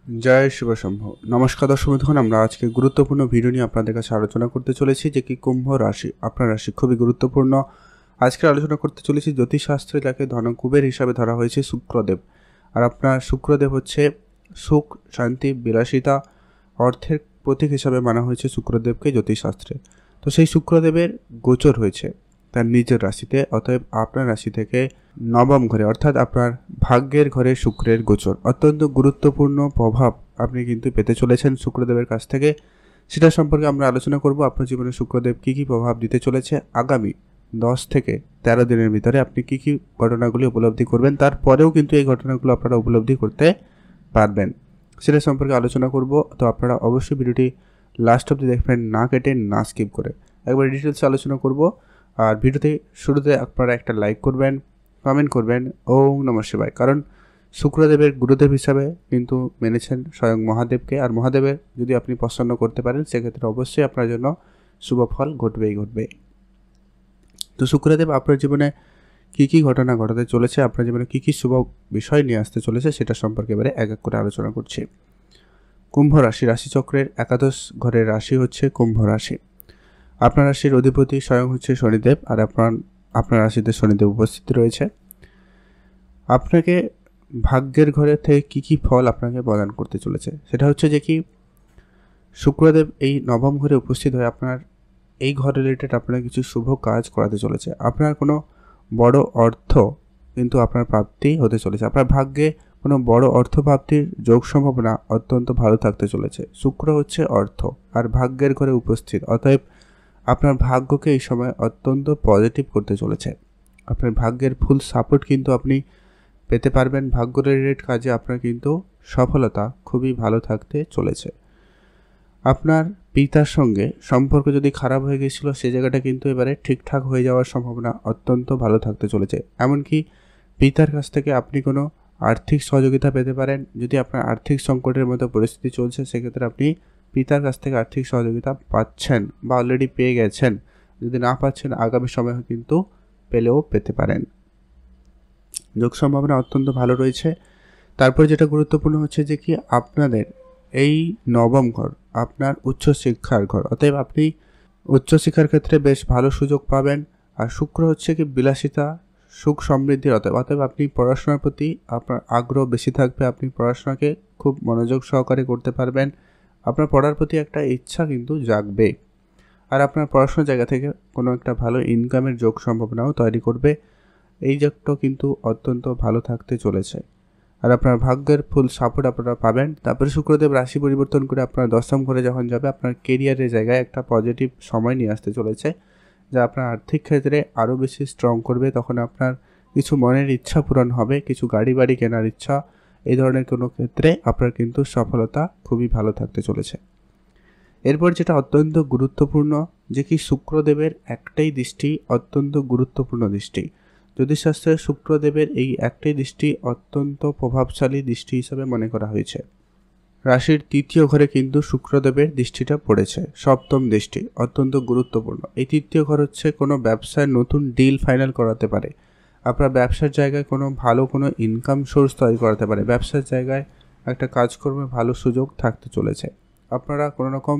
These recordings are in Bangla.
জয় শিব শম্ভ। নমস্কার দর্শক বন্ধুগণ, আমরা আজকে গুরুত্বপূর্ণ ভিডিও নিয়ে আপনাদের কাছে আলোচনা করতে চলেছি, যে কি কুম্ভ রাশি। আপনার রাশি খুবই গুরুত্বপূর্ণ। আজকে আলোচনা করতে চলেছি জ্যোতিষশাস্ত্রে যাকে ধনকুবের হিসাবে ধরা হয়েছে শুক্রদেব। আর আপনার শুক্রদেব হচ্ছে সুখ, শান্তি, বিলাসিতা, অর্থের প্রতীক হিসাবে মানা হয়েছে শুক্রদেবকে জ্যোতিষশাস্ত্রে। তো সেই শুক্রদেবের গোচর হয়েছে তার নিজের রাশিতে, অতএব আপনার রাশি থেকে নবম ঘরে অর্থাৎ আপনার ভাগ্যের ঘরে শুক্রের গোচর। অত্যন্ত গুরুত্বপূর্ণ প্রভাব আপনি কিন্তু পেতে চলেছেন শুক্রদেবের কাছ থেকে। সেটা সম্পর্কে আমরা আলোচনা করব। আপনার জীবনে শুক্রদেব কী কী প্রভাব দিতে চলেছে আগামী 10 থেকে 13 দিনের ভিতরে, আপনি কী কী ঘটনাগুলি উপলব্ধি করবেন, তারপরেও কিন্তু এই ঘটনাগুলো আপনারা উপলব্ধি করতে পারবেন, সেটা সম্পর্কে আলোচনা করব। তো আপনারা অবশ্যই ভিডিওটি লাস্ট অবধি দেখবেন, না কেটে না স্কিপ করে। একবার ডিটেলসে আলোচনা করব। আর ভিডিওতে শুরুতে আপনারা একটা লাইক করবেন, কমেন্ট করবেন ওম নমঃ শিবায়, কারণ শুক্রদেবের গুরুদেব হিসাবে কিন্তু মেনেছেন স্বয়ং মহাদেবকে। আর মহাদেবের যদি আপনি প্রসন্ন করতে পারেন, সেক্ষেত্রে অবশ্যই আপনার জন্য শুভ ফল ঘটবেই ঘটবে। তো শুক্রদেব আপনার জীবনে কী কী ঘটনা ঘটাতে চলেছে, আপনার জীবনে কী কী শুভ বিষয় নিয়ে আসতে চলেছে, সেটা সম্পর্কে এবারে এক এক করে আলোচনা করছি। কুম্ভ রাশি, রাশিচক্রের একাদশ ঘরের রাশি হচ্ছে কুম্ভ রাশি। আপনার রাশির অধিপতি স্বয়ং হচ্ছে শনিদেব, আর আপনার রাশিতে শনিদেব উপস্থিত রয়েছে। আপনাকে ভাগ্যের ঘরে থেকে কী কী ফল আপনাকে প্রদান করতে চলেছে, সেটা হচ্ছে যে কি শুক্রদেব এই নবম ঘরে উপস্থিত হয়ে আপনার এই ঘর রিলেটেড আপনার কিছু শুভ কাজ করাতে চলেছে। আপনার কোনো বড় অর্থ কিন্তু আপনার প্রাপ্তি হতে চলেছে। আপনার ভাগ্যে কোনো বড় অর্থ প্রাপ্তির যোগ সম্ভাবনা অত্যন্ত ভালো থাকতে চলেছে। শুক্র হচ্ছে অর্থ আর ভাগ্যের ঘরে উপস্থিত, অতএব আপনার ভাগ্যকে এই সময় অত্যন্ত পজিটিভ করতে চলেছে। আপনার ভাগ্যের ফুল সাপোর্ট কিন্তু আপনি পেতে পারবেন। ভাগ্য রিলেটেড কাজে আপনার কিন্তু সফলতা খুবই ভালো থাকতে চলেছে। আপনার পিতার সঙ্গে সম্পর্ক যদি খারাপ হয়ে গিয়েছিল, সে জায়গাটা কিন্তু এবারে ঠিকঠাক হয়ে যাওয়ার সম্ভাবনা অত্যন্ত ভালো থাকতে চলেছে। এমনকি পিতার কাছ থেকে আপনি কোনো আর্থিক সহযোগিতা পেতে পারেন। যদি আপনার আর্থিক সংকটের মতো পরিস্থিতি চলছে, সেক্ষেত্রে আপনি পিতার কাছ থেকে আর্থিক সহযোগিতা পাচ্ছেন বা অলরেডি পেয়ে গেছেন। যদি না পাচ্ছেন, আগামী সময়ে কিন্তু পেলেও পেতে পারেন। যোগ সম্ভাবনা অত্যন্ত ভালো রয়েছে। তারপরে যেটা গুরুত্বপূর্ণ হচ্ছে যে কি আপনাদের এই নবম ঘর আপনার উচ্চশিক্ষার ঘর, অতএব আপনি উচ্চশিক্ষার ক্ষেত্রে বেশ ভালো সুযোগ পাবেন। আর শুক্র হচ্ছে কি বিলাসিতা, সুখ সমৃদ্ধির অতএব আপনি পড়াশোনার প্রতি আপনার আগ্রহ বেশি থাকবে। আপনি পড়াশোনাকে খুব মনোযোগ সহকারে করতে পারবেন। আপনার পড়ার প্রতি একটা ইচ্ছা কিন্তু জাগবে। আর আপনার পড়াশোনার জায়গা থেকে কোনো একটা ভালো ইনকামের যোগ সম্ভাবনাও তৈরি করবে। এই যোগটাও কিন্তু অত্যন্ত ভালো থাকতে চলেছে। আর আপনার ভাগ্যের ফুল সাপোর্ট আপনারা পাবেন। তারপরে শুক্রদেব রাশি পরিবর্তন করে আপনার দশম ঘরে যখন যাবে, আপনার কেরিয়ারের জায়গায় একটা পজিটিভ সময় নিয়ে আসতে চলেছে, যা আপনার আর্থিক ক্ষেত্রে আরও বেশি স্ট্রং করবে। তখন আপনার কিছু মনের ইচ্ছা পূরণ হবে, কিছু গাড়ি বাড়ি কেনার ইচ্ছা, এই ধরনের কোনো ক্ষেত্রে আপনার কিন্তু সফলতা খুবই ভালো থাকতে চলেছে। এরপর যেটা অত্যন্ত গুরুত্বপূর্ণ, যে কি শুক্রদেবের একটাই দৃষ্টি অত্যন্ত গুরুত্বপূর্ণ দৃষ্টি। জ্যোতিষশাস্ত্রে শুক্রদেবের এই একটাই দৃষ্টি অত্যন্ত প্রভাবশালী দৃষ্টি হিসাবে মনে করা হয়েছে। রাশির তৃতীয় ঘরে কিন্তু শুক্রদেবের দৃষ্টিটা পড়েছে, সপ্তম দৃষ্টি, অত্যন্ত গুরুত্বপূর্ণ। এই তৃতীয় ঘর হচ্ছে কোনো ব্যবসায় নতুন ডিল ফাইনাল করাতে পারে। আপনার ব্যবসার জায়গায় কোনো ভালো কোনো ইনকাম সোর্স তৈরি করাতে পারে। ব্যবসার জায়গায় একটা কাজকর্মে ভালো সুযোগ থাকতে চলেছে। আপনারা কোনো রকম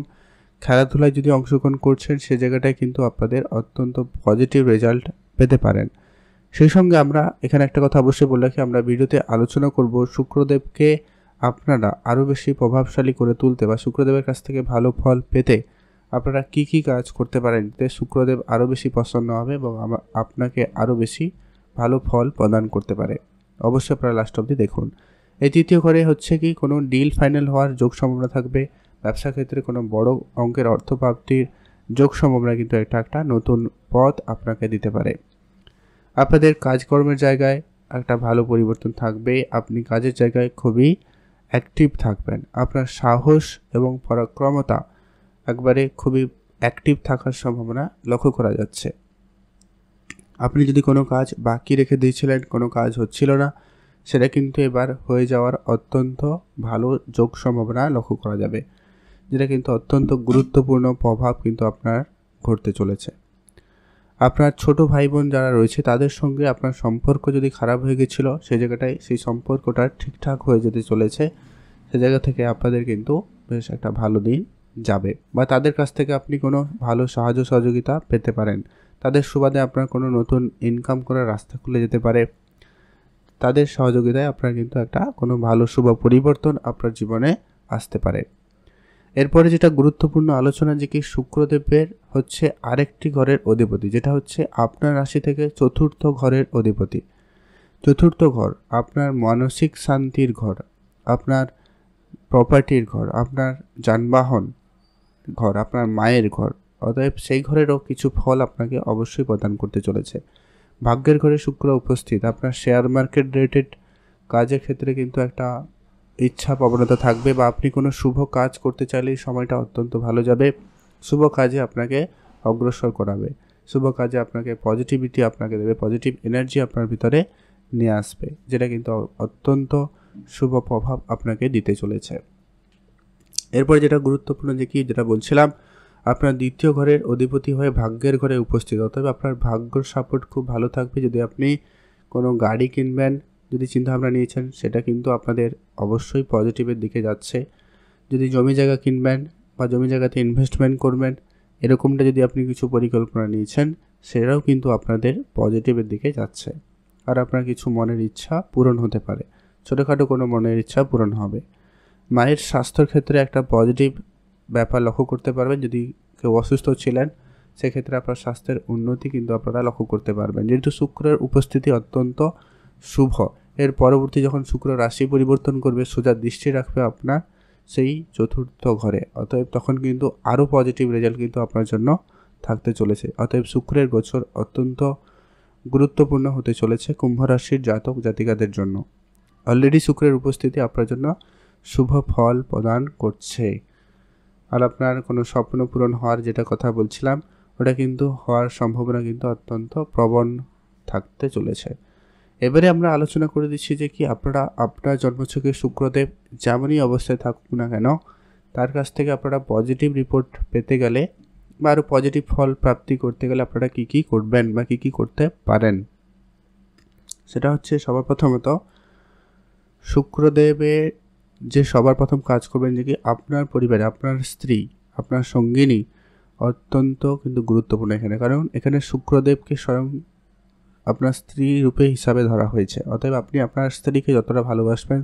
খেলাধুলায় যদি অংশগ্রহণ করছেন, সে জায়গাটায় কিন্তু আপনাদের অত্যন্ত পজিটিভ রেজাল্ট পেতে পারেন। সেই সঙ্গে আমরা এখানে একটা কথা অবশ্যই বলে রাখি, আমরা ভিডিওতে আলোচনা করব শুক্রদেবকে আপনারা আরও বেশি প্রভাবশালী করে তুলতে বা শুক্রদেবের কাছ থেকে ভালো ফল পেতে আপনারা কি কি কাজ করতে পারেন, যাতে শুক্রদেব আরও বেশি প্রসন্ন হবে এবং আপনাকে আরও বেশি ভালো ফল প্রদান করতে পারে। অবশ্যই আপনারা লাস্ট অবধি দেখুন। এই তৃতীয় ঘরে হচ্ছে কি কোনো ডিল ফাইনাল হওয়ার যোগ সম্ভাবনা থাকবে। ব্যবসা ক্ষেত্রে কোনো বড় অঙ্কের অর্থ প্রাপ্তির যোগ সম্ভাবনা কিন্তু এটা একটা নতুন পথ আপনাকে দিতে পারে। আপনাদের কাজকর্মের জায়গায় একটা ভালো পরিবর্তন থাকবে। আপনি কাজের জায়গায় খুবই অ্যাক্টিভ থাকবেন। আপনার সাহস এবং পরাক্রমতা একবারে খুবই অ্যাক্টিভ থাকার সম্ভাবনা লক্ষ্য করা যাচ্ছে। আপনি যদি কোনো কাজ বাকি রেখে দিয়েছিলেন, কোনো কাজ হচ্ছিল না, সেটা কিন্তু এবার হয়ে যাওয়ার অত্যন্ত ভালো যোগ সম্ভাবনা লক্ষ্য করা যাবে, যেটা কিন্তু অত্যন্ত গুরুত্বপূর্ণ প্রভাব কিন্তু আপনার ঘটতে চলেছে। আপনার ছোট ভাই বোন যারা রয়েছে, তাদের সঙ্গে আপনার সম্পর্ক যদি খারাপ হয়ে গেছিলো, সেই জায়গাটায় সেই সম্পর্কটা ঠিকঠাক হয়ে যেতে চলেছে। সে জায়গা থেকে আপনাদের কিন্তু বেশ একটা ভালো দিন যাবে, বা তাদের কাছ থেকে আপনি কোনো ভালো সাহায্য সহযোগিতা পেতে পারেন। তাদের সুবাদে আপনার কোনো নতুন ইনকাম করার রাস্তা খুলে যেতে পারে। তাদের সহযোগিতায় আপনার কিন্তু একটা কোনো ভালো শুভ পরিবর্তন আপনার জীবনে আসতে পারে। এরপরে যেটা গুরুত্বপূর্ণ আলোচনা যে কি শুক্রদেবের হচ্ছে আরেকটি ঘরের অধিপতি, যেটা হচ্ছে আপনার রাশি থেকে চতুর্থ ঘরের অধিপতি। চতুর্থ ঘর আপনার মানসিক শান্তির ঘর, আপনার প্রপার্টির ঘর, আপনার যানবাহন ঘর, আপনার মায়ের ঘর। অতএব সেই ঘরেরও কিছু ফল আপনাকে অবশ্যই প্রদান করতে চলেছে। ভাগ্যের ঘরে শুক্র উপস্থিত আপনার শেয়ার মার্কেট রিলেটেড কাজের ক্ষেত্রে কিন্তু একটা ইচ্ছা প্রবণতা থাকবে, বা আপনি কোনো শুভ কাজ করতে চাইলে এই সময়টা অত্যন্ত ভালো যাবে। শুভ কাজে আপনাকে অগ্রসর করাবে, শুভ কাজে আপনাকে পজিটিভিটি আপনাকে দেবে, পজিটিভ এনার্জি আপনার ভিতরে নিয়ে আসবে, যেটা কিন্তু অত্যন্ত শুভ প্রভাব আপনাকে দিতে চলেছে। এরপরে যেটা গুরুত্বপূর্ণ যে কি যেটা বলছিলাম, আপনার দ্বিতীয় ঘরের অধিপতি হয়ে ভাগ্যের ঘরে উপস্থিত, অতএব আপনার ভাগ্যর সাপোর্ট খুব ভালো থাকবে। যদি আপনি কোনো গাড়ি কিনবেন, যদি চিন্তাভাবনা নিয়েছেন, সেটা কিন্তু আপনাদের অবশ্যই পজিটিভের দিকে যাচ্ছে। যদি জমি জায়গা কিনবেন বা জমি জায়গাতে ইনভেস্টমেন্ট করবেন, এরকমটা যদি আপনি কিছু পরিকল্পনা নিয়েছেন, সেটাও কিন্তু আপনাদের পজিটিভের দিকে যাচ্ছে। আর আপনার কিছু মনের ইচ্ছা পূরণ হতে পারে, ছোটোখাটো কোনো মনের ইচ্ছা পূরণ হবে। মায়ের স্বাস্থ্যের ক্ষেত্রে একটা পজিটিভ ব্যাপার লক্ষ্য করতে পারবেন। যদি কেউ অসুস্থ ছিলেন, সেক্ষেত্রে আপনার স্বাস্থ্যের উন্নতি কিন্তু আপনারা লক্ষ্য করতে পারবেন, যেহেতু শুক্রের উপস্থিতি অত্যন্ত শুভ। এর পরবর্তী যখন শুক্র রাশি পরিবর্তন করবে, সোজা দৃষ্টি রাখবে আপনার সেই চতুর্থ ঘরে, অতএব তখন কিন্তু আরও পজিটিভ রেজাল্ট কিন্তু আপনার জন্য থাকতে চলেছে। অতএব শুক্রের গোচর অত্যন্ত গুরুত্বপূর্ণ হতে চলেছে কুম্ভ রাশির জাতক জাতিকাদের জন্য। অলরেডি শুক্রের উপস্থিতি আপনার জন্য শুভ ফল প্রদান করছে। আর আপনার কোনো স্বপ্ন পূরণ হওয়ার যেটা কথা বলছিলাম, ওটা কিন্তু হওয়ার সম্ভাবনা কিন্তু অত্যন্ত প্রবল থাকতে চলেছে। এবারে আমরা আলোচনা করে দিচ্ছি যে কি আপনারা আপনার জন্মছকে শুক্রদেব যেমনই অবস্থায় থাকুক না কেন, তার কাছ থেকে আপনারা পজিটিভ রিপোর্ট পেতে গেলে বা আরও পজিটিভ ফল প্রাপ্তি করতে গেলে আপনারা কী কী করবেন বা কী কী করতে পারেন, সেটা হচ্ছে সবার প্রথমত শুক্রদেবের যে সবার প্রথম কাজ করবেন যে কি আপনার পরিবারে আপনার স্ত্রী, আপনার সঙ্গিনী অত্যন্ত কিন্তু গুরুত্বপূর্ণ এখানে, কারণ এখানে শুক্রদেবকে স্বয়ং আপনার স্ত্রী রূপে হিসাবে ধরা হয়েছে। অতএব আপনি আপনার স্ত্রীকে যতটা ভালোবাসবেন,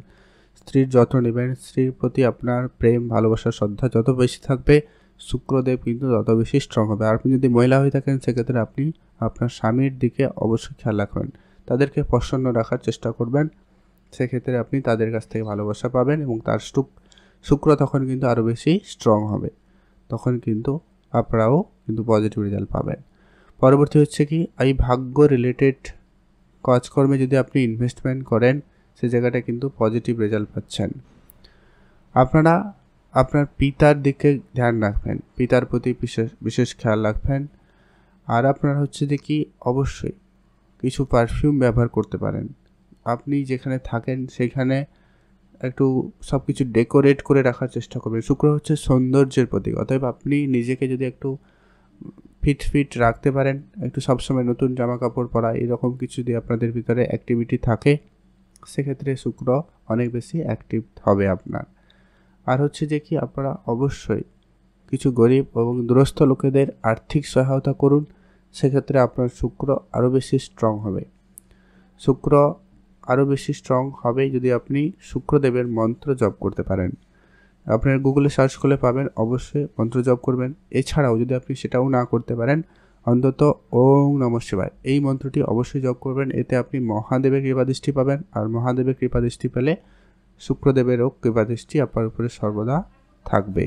স্ত্রীর যত্ন নেবেন, স্ত্রীর প্রতি আপনার প্রেম ভালোবাসা শ্রদ্ধা যত বেশি থাকবে, শুক্রদেব কিন্তু তত বেশি স্ট্রং হবে। আর আপনি যদি মহিলা হয়ে থাকেন, সেক্ষেত্রে আপনি আপনার স্বামীর দিকে অবশ্যই খেয়াল রাখবেন, তাদেরকে প্রসন্ন রাখার চেষ্টা করবেন। সেক্ষেত্রে আপনি তাদের কাছ থেকে ভালোবাসা পাবেন এবং তার শুক্র তখন কিন্তু আরও বেশি স্ট্রং হবে, তখন কিন্তু আপনারাও কিন্তু পজিটিভ রেজাল্ট পাবেন। পরবর্তী হচ্ছে কি এই ভাগ্য রিলেটেড কাজকর্মে যদি আপনি ইনভেস্টমেন্ট করেন, সে জায়গাটা কিন্তু পজিটিভ রেজাল্ট পাচ্ছেন। আপনারা আপনার পিতার দিকে ধ্যান রাখবেন, পিতার প্রতি বিশেষ খেয়াল রাখবেন। আর আপনারা হচ্ছে যে কি অবশ্যই কিছু পারফিউম ব্যবহার করতে পারেন। আপনি যেখানে থাকেন সেখানে একটু সব কিছু ডেকোরেট করে রাখার চেষ্টা করবেন। শুক্র হচ্ছে সৌন্দর্যের প্রতীক, অতএব আপনি নিজেকে যদি একটু ফিট রাখতে পারেন, একটু সবসময় নতুন জামা কাপড় পরা, এরকম কিছু যদি আপনাদের ভিতরে অ্যাক্টিভিটি থাকে, সেক্ষেত্রে শুক্র অনেক বেশি অ্যাক্টিভ হবে আপনার। আর হচ্ছে যে কি আপনারা অবশ্যই কিছু গরিব এবং দুরস্থ লোকেদের আর্থিক সহায়তা করুন, সেক্ষেত্রে আপনার শুক্র আরও বেশি স্ট্রং হবে। শুক্র আরও বেশি স্ট্রং হবে যদি আপনি শুক্রদেবের মন্ত্র জপ করতে পারেন। আপনার গুগলে সার্চ করলে পাবেন, অবশ্যই মন্ত্র জপ করবেন। এছাড়াও যদি আপনি সেটাও না করতে পারেন, অন্তত ওম নমঃ শিবায় এই মন্ত্রটি অবশ্যই জপ করবেন। এতে আপনি মহাদেবের কৃপাদৃষ্টি পাবেন, আর মহাদেবের কৃপাদৃষ্টি পেলে শুক্রদেবেরও কৃপাদৃষ্টি আপনার উপরে সর্বদা থাকবে।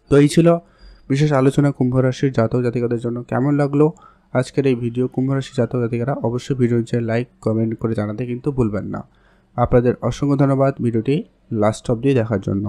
তো এই ছিল বিশেষ আলোচনা কুম্ভ রাশির জাতক জাতিকাদের জন্য। কেমন লাগলো আজকের এই ভিডিও? কুম্ভ রাশির জাতক জাতিকারা অবশ্যই ভিডিওতে লাইক কমেন্ট করে জানাতে কিন্তু ভুলবেন না। আপনাদের অসংখ্য ধন্যবাদ ভিডিওটি লাস্ট অবধি দেখার জন্য।